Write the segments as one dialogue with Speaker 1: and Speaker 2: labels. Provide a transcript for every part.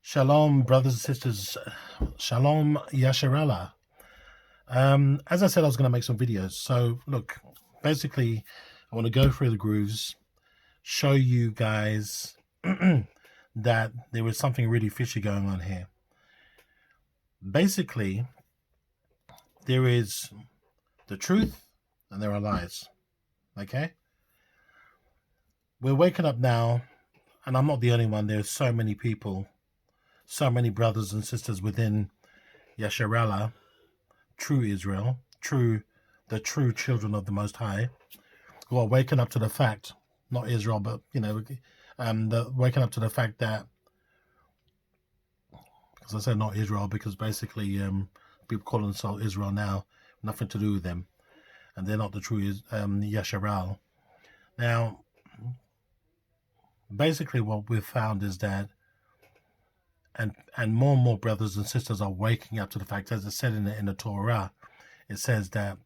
Speaker 1: Shalom, brothers and sisters. Shalom, Yasharala. As I said, I was going to make some videos. So, look, basically, I want to go through the grooves, show you guys that there was something really fishy going on here. Basically, there is the truth and there are lies. Okay? We're waking up now, and I'm not the only one. There's so many people, so many brothers and sisters within Yasharala, true Israel, the true children of the Most High, who are waking up to the fact, not Israel, but waking up to the fact that, because I said not Israel, because basically people call themselves Israel now, nothing to do with them, and they're not the true Yasharal. Now, basically, what we've found is that, and more brothers and sisters are waking up to the fact, as it said in the Torah, it says that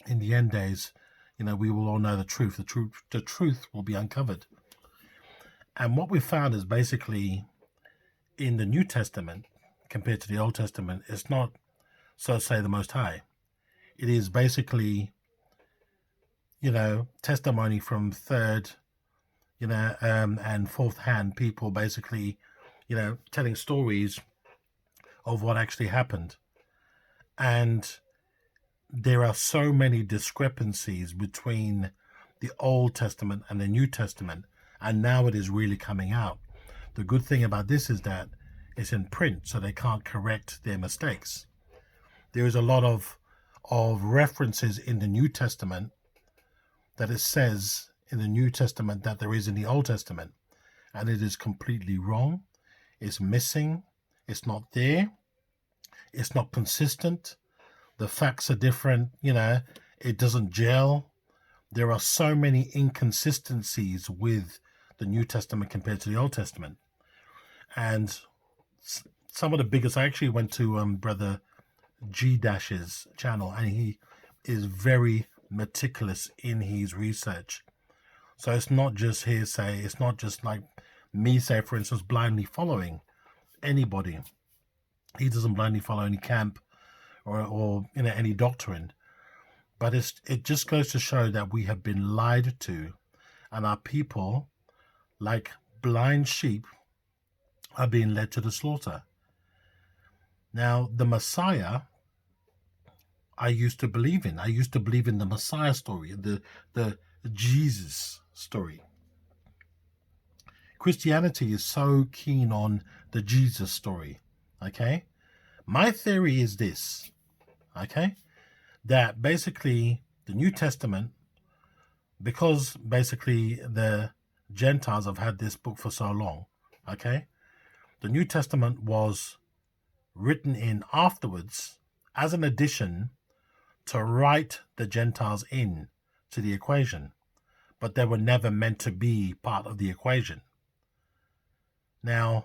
Speaker 1: in the end days, we will all know the truth. The truth will be uncovered. And what we found is basically in the New Testament compared to the Old Testament, it's not, so say, the Most High. It is basically, testimony from third, and fourth hand people basically, telling stories of what actually happened. And there are so many discrepancies between the Old Testament and the New Testament, and now it is really coming out. The good thing about this is that it's in print, so they can't correct their mistakes. There is a lot of references in the New Testament that it says in the New Testament that there is in the Old Testament, and it is completely wrong. It's missing. It's not there. It's not consistent. The facts are different. It doesn't gel. There are so many inconsistencies with the New Testament compared to the Old Testament. And some of the biggest, I actually went to Brother G-Dash's channel, and he is very meticulous in his research. So it's not just hearsay. It's not just like me, say, for instance, blindly following anybody. He doesn't blindly follow any camp or any doctrine. But it just goes to show that we have been lied to, and our people, like blind sheep, are being led to the slaughter. Now, the Messiah, I used to believe in. I used to believe in the Messiah story, the Jesus story. Christianity is so keen on the Jesus story, okay? My theory is this, okay? That basically the New Testament, because basically the Gentiles have had this book for so long, okay? The New Testament was written in afterwards as an addition to write the Gentiles in to the equation, but they were never meant to be part of the equation. Now,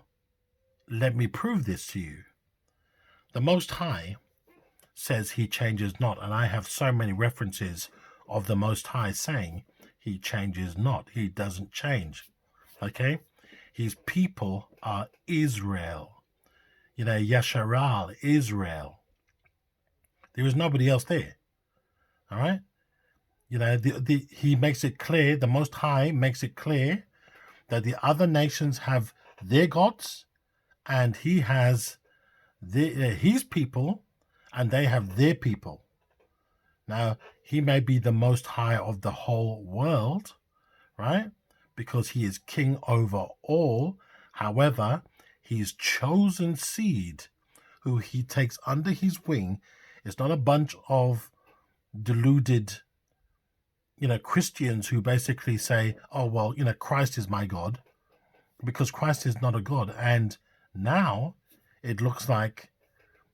Speaker 1: let me prove this to you. The Most High says he changes not, and I have so many references of the Most High saying he changes not. He doesn't change, okay? His people are Israel, Yasharal, Israel. There is nobody else there, all right? He makes it clear, the Most High makes it clear that the other nations have their gods, and he has his people, and they have their people. Now, he may be the Most High of the whole world, right? Because he is king over all. However, his chosen seed, who he takes under his wing, is not a bunch of deluded, Christians who basically say, oh, well, Christ is my God, because Christ is not a God. And now it looks like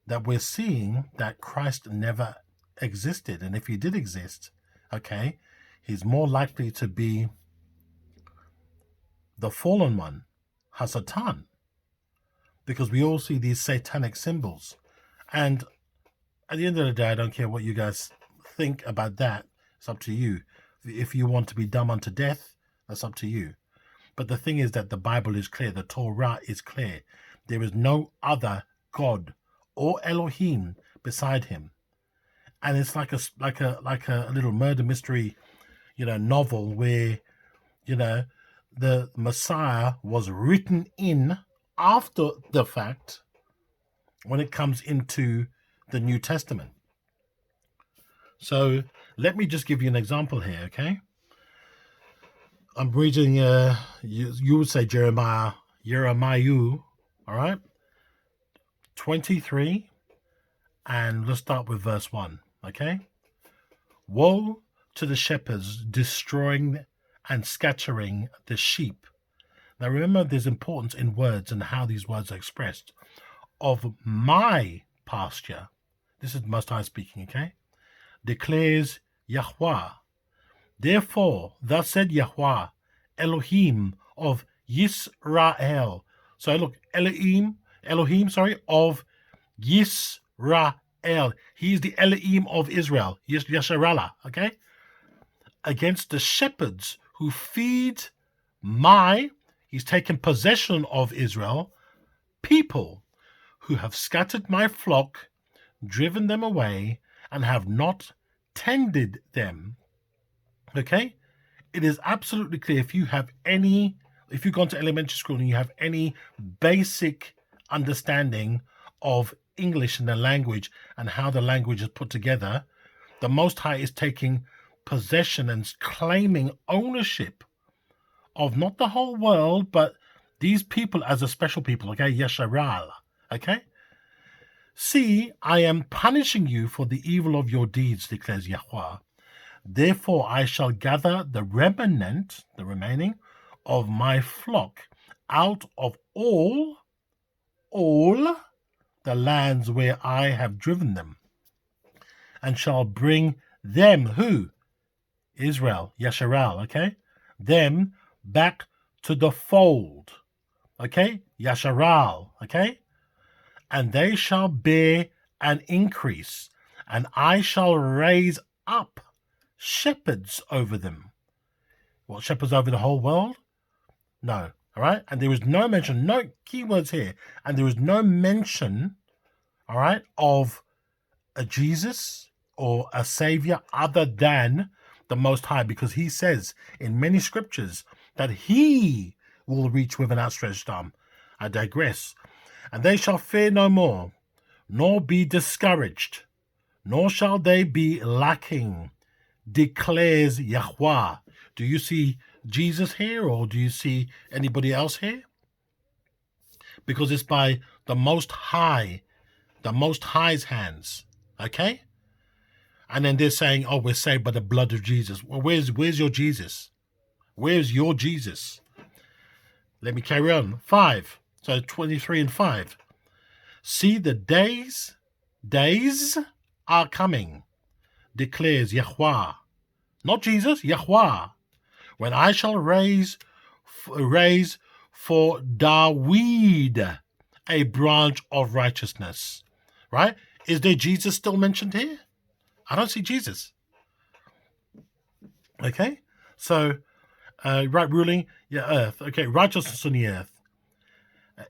Speaker 1: that we're seeing that Christ never existed. And if he did exist, okay, he's more likely to be the fallen one, Hasatan, because we all see these satanic symbols. And at the end of the day, I don't care what you guys think about that. It's up to you. If you want to be dumb unto death, that's up to you. But the thing is that the Bible is clear. The Torah is clear. There is no other God or Elohim beside him. And it's like a little murder mystery, novel where, the Messiah was written in after the fact when it comes into the New Testament. So let me just give you an example here, okay? I'm reading, you would say Jeremiah, all right? 23, and let's start with verse 1, okay? Woe to the shepherds destroying and scattering the sheep. Now remember, there's importance in words and how these words are expressed. Of my pasture, this is the Most High speaking, okay? Declares Yahweh. Therefore, thus said Yahweh, Elohim of Yisrael. So look, Elohim, of Yisrael. He is the Elohim of Israel, Yasharallah, okay? Against the shepherds who feed he's taken possession of Israel, people who have scattered my flock, driven them away, and have not tended them. Okay? It is absolutely clear if you've gone to elementary school and you have any basic understanding of English and the language and how the language is put together, the Most High is taking possession and claiming ownership of not the whole world, but these people as a special people, okay? Yesharal, okay? See, I am punishing you for the evil of your deeds, declares Yahweh. Therefore I shall gather the remaining of my flock out of all the lands where I have driven them, and shall bring them, who? Israel, Yasharal, okay? Them back to the fold, okay? Yasharal, okay? And they shall bear an increase, and I shall raise up shepherds over them. What, shepherds over the whole world? No, all right? And there is no mention, no keywords here, and there is no mention, all right, of a Jesus or a Savior other than the Most High, because he says in many scriptures that he will reach with an outstretched arm. I digress. And they shall fear no more, nor be discouraged, nor shall they be lacking, declares Yahweh. Do you see Jesus here, or do you see anybody else here? Because it's by the Most High, the Most High's hands, okay? And then they're saying, oh, we're saved by the blood of Jesus. Well, where's your Jesus? Where's your Jesus? Let me carry on. 5. So 23 and 5. See, the days are coming, declares Yahweh. Not Jesus, Yahweh. When I shall raise for David a branch of righteousness. Right? Is there Jesus still mentioned here? I don't see Jesus. Okay? So, right ruling, earth. Okay, righteousness on the earth.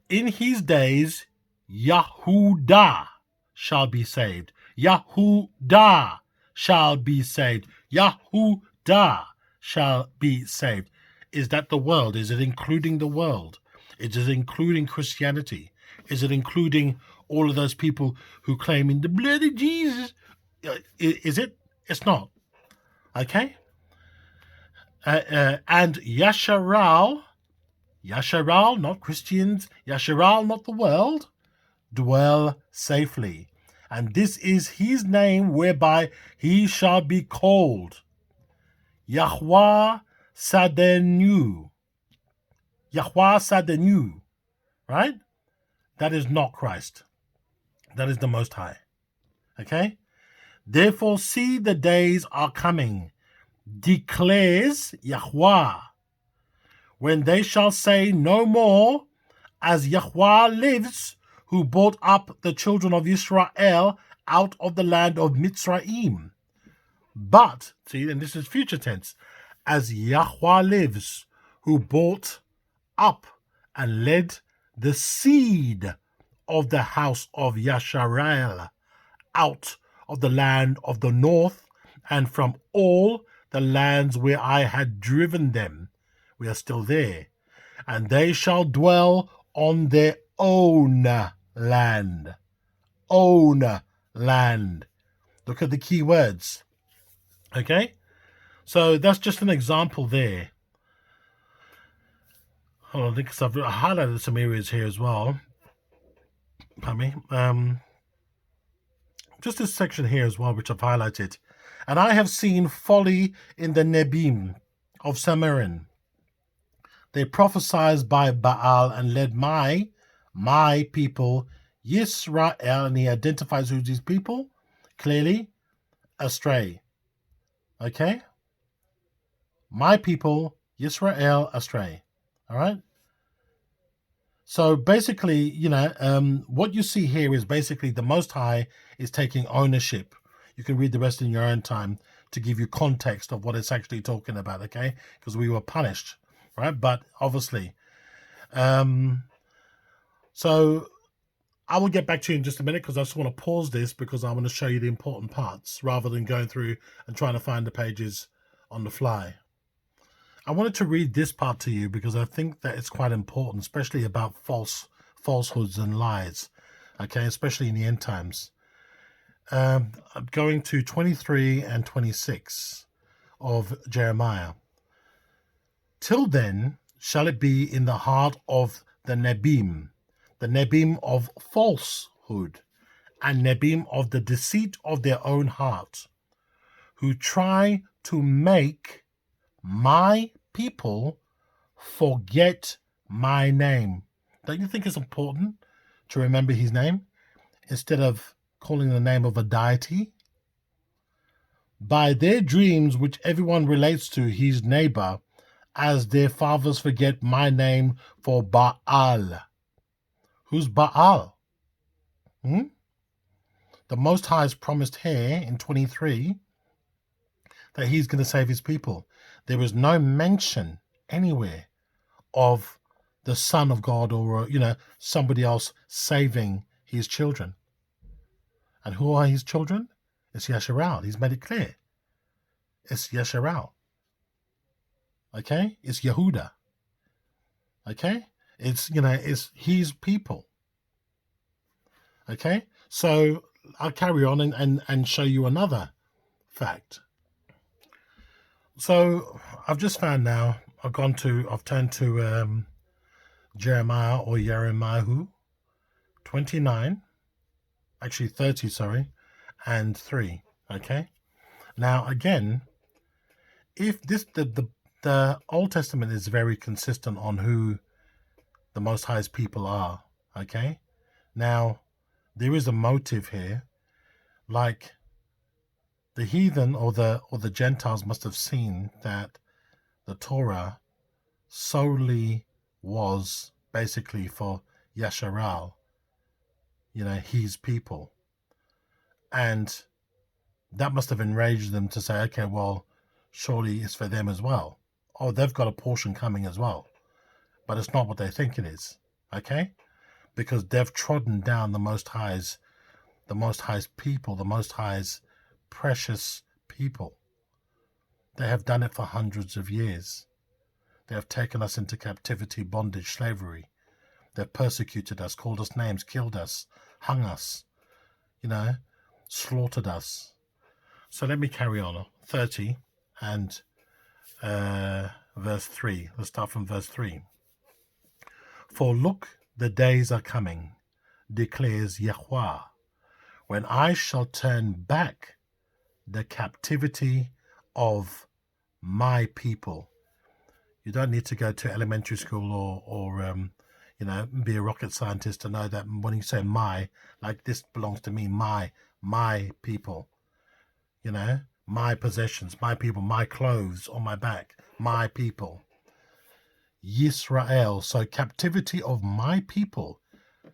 Speaker 1: In his days, Yahudah shall be saved. Yahudah shall be saved. Yahudah shall be saved. Is that the world? Is it including the world? Is it including Christianity? Is it including all of those people who claim in the blood of Jesus? Is it? It's not. Okay? And Yasharal, not Christians, Yasharal, not the world, dwell safely. And this is his name whereby he shall be called. Yahweh Sadenu. Yahweh Sadenu. Right? That is not Christ. That is the Most High. Okay? Therefore, see, the days are coming, declares Yahweh, when they shall say no more, as Yahweh lives, who brought up the children of Israel out of the land of Mitzrayim. But, see, and this is future tense, as Yahweh lives, who brought up and led the seed of the house of Yasharel out of the land of the north, and from all the lands where I had driven them. We are still there. And they shall dwell on their own land. Own land. Look at the key words. Okay? So that's just an example there. Hold on, because I've highlighted some areas here as well. Pardon me. Just this section here as well, which I've highlighted. And I have seen folly in the Nebim of Samarin. They prophesied by Baal and led my people, Yisrael, and he identifies who's these people clearly, astray. Okay? My people, Yisrael, astray. All right? So basically, what you see here is basically the Most High is taking ownership. You can read the rest in your own time to give you context of what it's actually talking about, okay? Because we were punished, right? But obviously, so I will get back to you in just a minute because I just want to pause this because I want to show you the important parts rather than going through and trying to find the pages on the fly. I wanted to read this part to you because I think that it's quite important, especially about falsehoods and lies, okay, especially in the end times. I'm going to 23 and 26 of Jeremiah. Till then shall it be in the heart of the Nebim of falsehood, and Nebim of the deceit of their own heart, who try to make my people forget my name. Don't you think it's important to remember his name instead of calling the name of a deity? By their dreams, which everyone relates to his neighbor, as their fathers forget my name for Baal. Who's Baal? The Most High has promised here in 23 that he's going to save his people. There is no mention anywhere of the Son of God or, somebody else saving his children. And who are his children? It's Yasharal. He's made it clear. It's Yasharal. Okay? It's Yehuda. Okay? It's his people. Okay? So I'll carry on and show you another fact. So I've just found now, I've turned to Jeremiah or Yeremiah 29, actually 30, and 3. Okay? Now again, if the Old Testament is very consistent on who the Most High's people are, okay? Now, there is a motive here, like the heathen or the Gentiles must have seen that the Torah solely was basically for Yasharal, his people. And that must have enraged them to say, okay, well, surely it's for them as well. Oh, they've got a portion coming as well. But it's not what they think it is, okay? Because they've trodden down the Most High's people, the Most High's precious people. They have done it for hundreds of years. They have taken us into captivity, bondage, slavery. They've persecuted us, called us names, killed us, hung us, slaughtered us. So let me carry on. 30 and verse 3. Let's start from verse 3. For look, the days are coming, declares Yahweh, when I shall turn back the captivity of my people. You don't need to go to elementary school or be a rocket scientist to know that when you say my, like this belongs to me, my people, my possessions, my people, my clothes on my back, my people. Yisrael, so captivity of my people.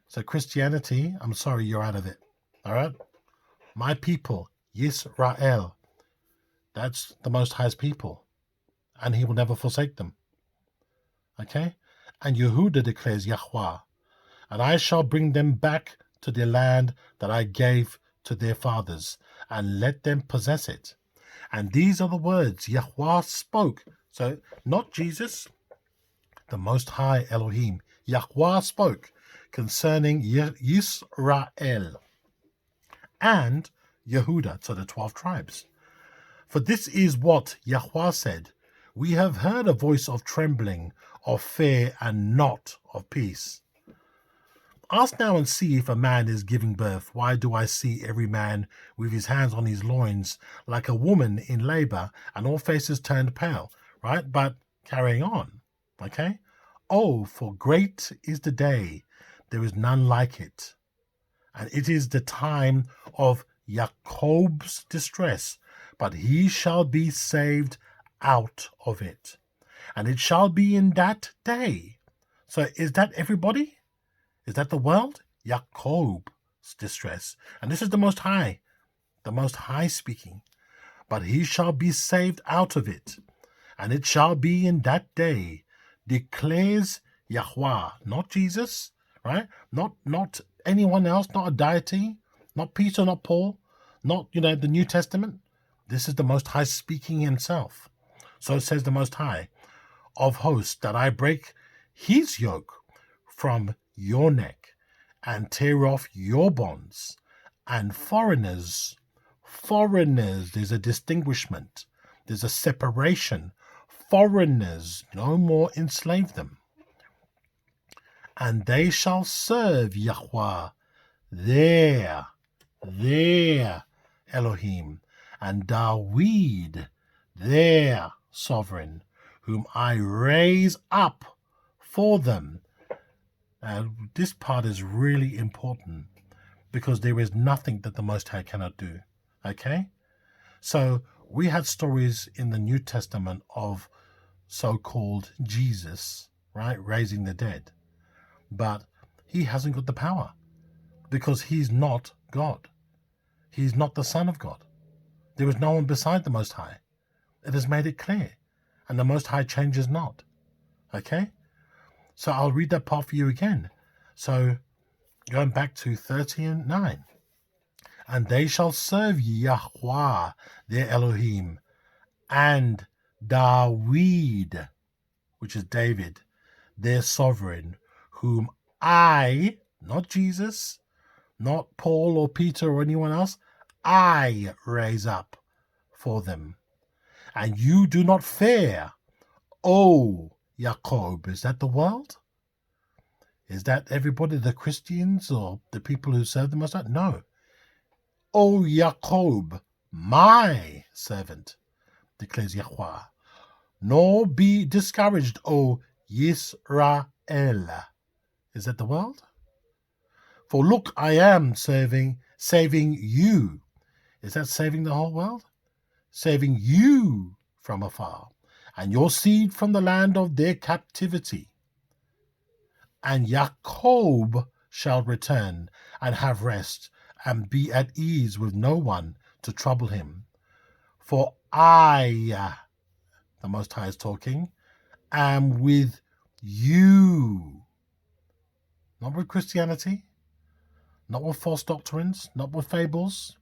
Speaker 1: So Christianity, I'm sorry, you're out of it. All right? My people, Yisrael. That's the Most High's people. And he will never forsake them. Okay? And Yehuda declares Yahweh. and I shall bring them back to the land that I gave to their fathers, and let them possess it. And these are the words Yahweh spoke. So, not Jesus, the Most High Elohim. Yahweh spoke concerning Yisrael and Yehuda, so the 12 tribes. For this is what Yahweh said, we have heard a voice of trembling, of fear, and not of peace. Ask now and see if a man is giving birth. Why do I see every man with his hands on his loins, like a woman in labor, and all faces turned pale? Right? But carrying on. Okay? Oh, for great is the day, there is none like it. And it is the time of Jacob's distress, but he shall be saved out of it. And it shall be in that day. So is that everybody? Is that the world? Jacob's distress. And this is the Most High speaking. But he shall be saved out of it. And it shall be in that day, declares Yahweh, not Jesus, right? Not anyone else, not a deity, not Peter, not Paul, not, the New Testament. This is the Most High speaking himself. So says the Most High of hosts, that I break his yoke from your neck and tear off your bonds. And foreigners, there's a distinguishment, there's a separation. Foreigners, no more enslave them. And they shall serve Yahweh, their Elohim, and Dawid, their sovereign, whom I raise up for them. And this part is really important because there is nothing that the Most High cannot do. Okay? So we had stories in the New Testament of so-called Jesus, right, raising the dead. But he hasn't got the power because he's not God. He's not the Son of God. There is no one beside the Most High. It has made it clear. And the Most High changes not. Okay? So I'll read that part for you again. So going back to 30:9. And they shall serve Yahweh, their Elohim, and Dawid, which is David, their sovereign, whom I, not Jesus, not Paul or Peter or anyone else, I raise up for them. And you do not fear, O Jacob. Is that the world? Is that everybody, the Christians or the people who serve the Most High? No. O Jacob, my servant, declares Yahweh. Nor be discouraged, O Yisrael. Is that the world? For look, I am saving you. Is that saving the whole world? Saving you from afar, and your seed from the land of their captivity. And Jacob shall return and have rest, and be at ease with no one to trouble him. For I, the Most High is talking, am with you. Not with Christianity, not with false doctrines, not with fables,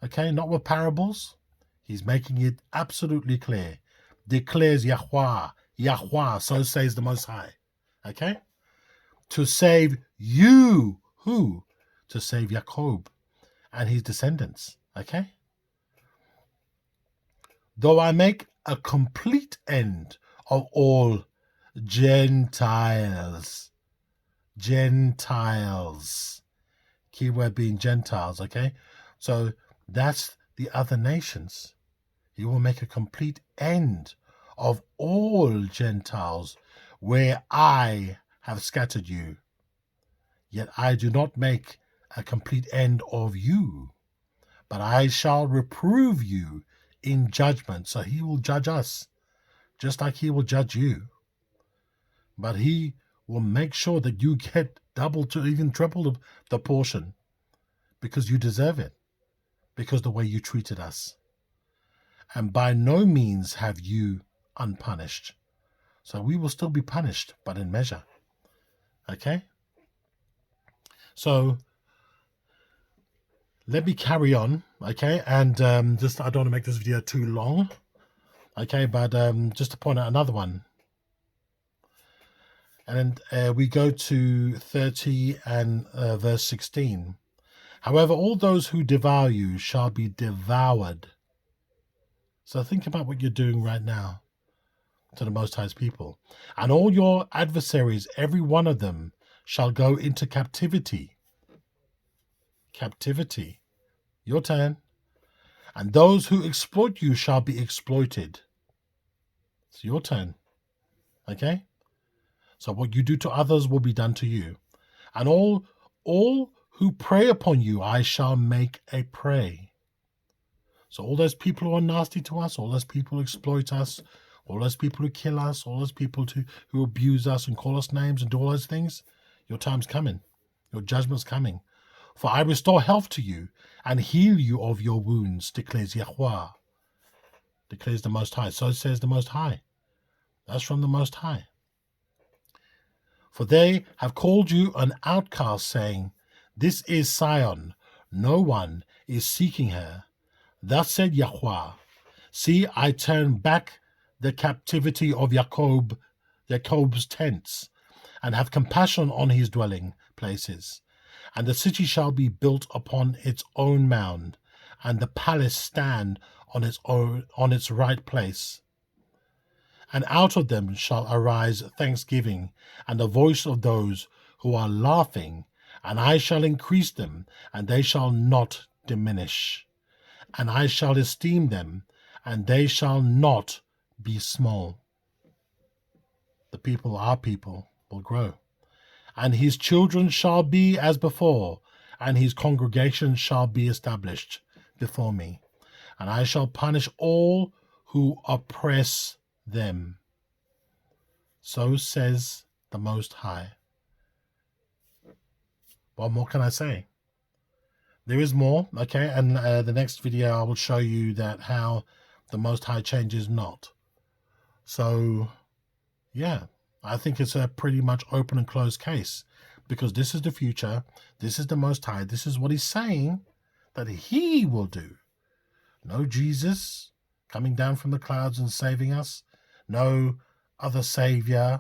Speaker 1: okay, not with parables. He's making it absolutely clear. Declares Yahweh, so says the Most High. Okay? To save you. Who? To save Jacob and his descendants. Okay? Though I make a complete end of all Gentiles. Keyword being Gentiles, okay? So that's the other nations. He will make a complete end of all Gentiles where I have scattered you. Yet I do not make a complete end of you, but I shall reprove you in judgment. So he will judge us, just like he will judge you. But he will make sure that you get double to even triple the portion, because you deserve it, because the way you treated us. And by no means have you unpunished. So we will still be punished, but in measure. Okay? So let me carry on, okay? And just I don't want to make this video too long, okay? But just to point out another one. And then we go to 30 and verse 16. However, all those who devour you shall be devoured. So think about what you're doing right now to the Most High's people. And all your adversaries, every one of them, shall go into captivity. Captivity. Your turn. And those who exploit you shall be exploited. It's your turn. Okay? So what you do to others will be done to you. And all who prey upon you, I shall make a prey. So all those people who are nasty to us, all those people who exploit us, all those people who kill us, all those people who abuse us and call us names and do all those things, your time's coming. Your judgment's coming. For I restore health to you and heal you of your wounds, declares Yahweh, declares the Most High. So says the Most High. That's from the Most High. For they have called you an outcast, saying, this is Sion, no one is seeking her. Thus said Yahweh, see, I turn back the captivity of Jacob's tents, and have compassion on his dwelling places. And the city shall be built upon its own mound, and the palace stand on its right place. And out of them shall arise thanksgiving, and the voice of those who are laughing, and I shall increase them, and they shall not diminish. And I shall esteem them, and they shall not be small. The people, our people, will grow. And his children shall be as before, and his congregation shall be established before me. And I shall punish all who oppress them. So says the Most High. What more can I say? There is more, okay? And the next video I will show you that how the Most High changes not. So, yeah, I think it's a pretty much open and closed case, because this is the future, this is the Most High, this is what he's saying that he will do. No Jesus coming down from the clouds and saving us, no other savior,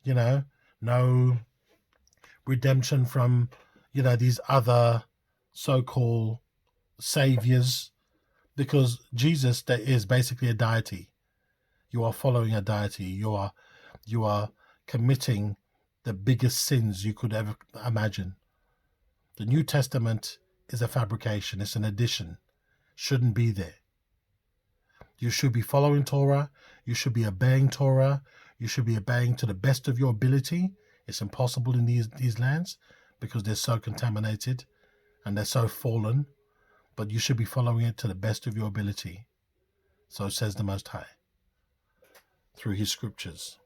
Speaker 1: no redemption from, these other so-called saviors, because Jesus is basically a deity. You are following a deity. You are committing the biggest sins you could ever imagine. The New Testament is a fabrication. It's an addition. Shouldn't be there. You should be following Torah. You should be obeying Torah. You should be obeying to the best of your ability. It's impossible in these lands because they're so contaminated and they're so fallen. But you should be following it to the best of your ability. So says the Most High through his scriptures.